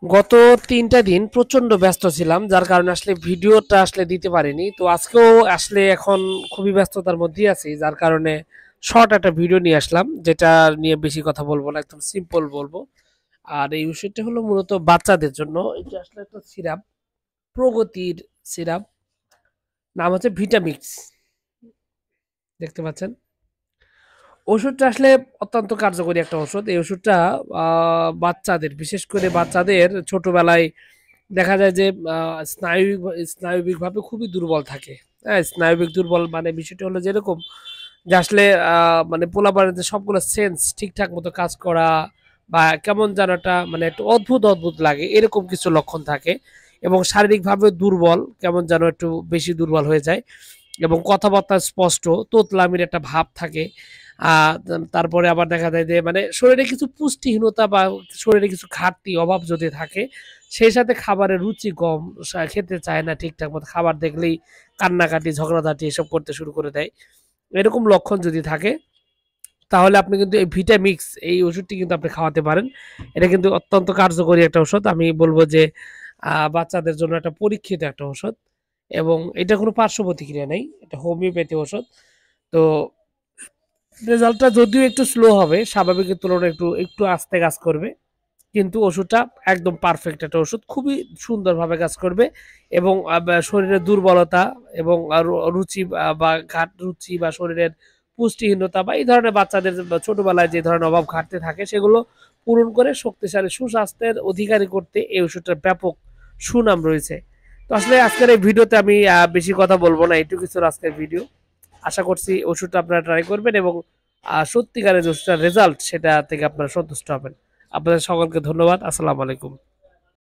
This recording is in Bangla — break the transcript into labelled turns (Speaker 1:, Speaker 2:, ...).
Speaker 1: গত ৩টা দিন প্রচন্ড ব্যস্ত ছিলাম, যার কারণে আসলে ভিডিওটা আসলে দিতে পারিনি। তো আজকেও আসলে এখন খুবই ব্যস্ততার মধ্যেই আছি, যার কারণে শর্ট একটা ভিডিও নিয়ে আসলাম, যেটা নিয়ে বেশি কথা বলবো না, একদম সিম্পল বলবো। আর এই ওষুধটা হলো মূলত বাচ্চাদের জন্য। এটা আসলে একটা সিরাপ, প্রগতির সিরাপ, নাম হচ্ছে ভিটামিক্স, দেখতে পাচ্ছেন। ওষুধটা আসলে অত্যন্ত কার্যকরী একটা ওষুধ। এই ওষুধটা বাচ্চাদের, বিশেষ করে বাচ্চাদের ছোটবেলায় দেখা যায় যে স্নায়বিকভাবে খুবই দুর্বল থাকে। হ্যাঁ, স্নায়বিক দুর্বল মানে বিষয়টা হলো যেরকম যে আসলে মানে পোলাপানের যে সবগুলো সেন্স ঠিকঠাক মতো কাজ করা বা কেমন যেন একটা মানে একটু অদ্ভুত অদ্ভুত লাগে, এরকম কিছু লক্ষণ থাকে। এবং শারীরিকভাবে দুর্বল, কেমন যেন একটু বেশি দুর্বল হয়ে যায়। এবং কথাবার্তা স্পষ্ট, তোতলামির একটা ভাব থাকে। আহ তারপরে আবার দেখা যায় যে মানে শরীরে কিছু পুষ্টিহীনতা বা শরীরে কিছু ঘাটতি অভাব যদি থাকে, সেই সাথে খাবারের রুচি কম, খেতে চায় না ঠিকঠাক মতো, খাবার দেখলেই কান্নাকাটি ঝগড়াঝাটি এসব করতে শুরু করে দেয়। এরকম লক্ষণ যদি থাকে, তাহলে আপনি কিন্তু এই ভিটামিক্স এই ওষুধটি কিন্তু আপনি খাওয়াতে পারেন। এটা কিন্তু অত্যন্ত কার্যকরী একটা ওষুধ। আমি বলবো যে বাচ্চাদের জন্য একটা পরীক্ষিত একটা ওষুধ, এবং এটা কোনো পার্শ্ব প্রতিক্রিয়া নেই। এটা হোমিওপ্যাথি ওষুধ। তো রেজাল্টটা যদিও একটু স্লো হবে, স্বাভাবিকের তুলনায় একটু একটু আস্তে কাজ করবে, কিন্তু ওষুধটা একদম পারফেক্ট একটা ওষুধ, খুবই সুন্দরভাবে কাজ করবে। এবং শরীরের দুর্বলতা এবং রুচি বা রুচি বা শরীরের পুষ্টিহীনতা বা এই ধরনের বাচ্চাদের ছোটবেলায় যে ধরনের অভাব ঘাটতি থাকে, সেগুলো পূরণ করে শক্তিশালী সুস্বাস্থ্যের অধিকারী করতে এই ওষুধটার ব্যাপক সুনাম রয়েছে। তো আসলে আজকের এই ভিডিওতে আমি বেশি কথা বলবো না, এইটুকু ছিল আজকের ভিডিও। আশা করছি ওষুধটা আপনারা ট্রাই করবেন এবং সত্যিকারের যে ওষুধটার রেজাল্ট, সেটা থেকে আপনারা সন্তুষ্ট হবেন। আপনাদের সকলকে ধন্যবাদ। আসসালামু আলাইকুম।